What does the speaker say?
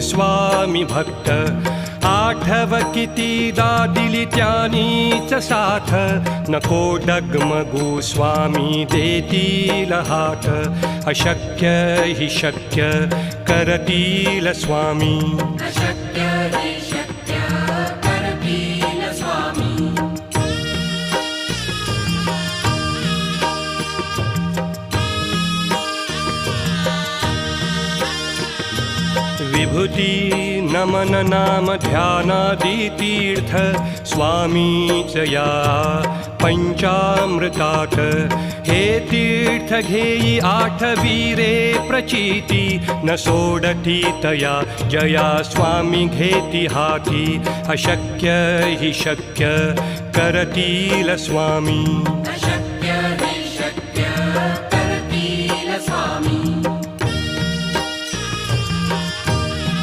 स्वामी भक्त आठव कितीदा दिली त्यानीच साथ नको डगमगू स्वामी देतील हात अशक्य हि शक्य करतील स्वामी अशक्य हि शक्य करतील स्वामी विभूती नमन नाम ध्यानादि तीर्थ स्वामीच या पंचामृतात हे तीर्थ घेई आठवीरे प्रचिती न सोडती तया जया स्वामी घेती हाती अशक्य हि शक्य करतील स्वामी अशक्य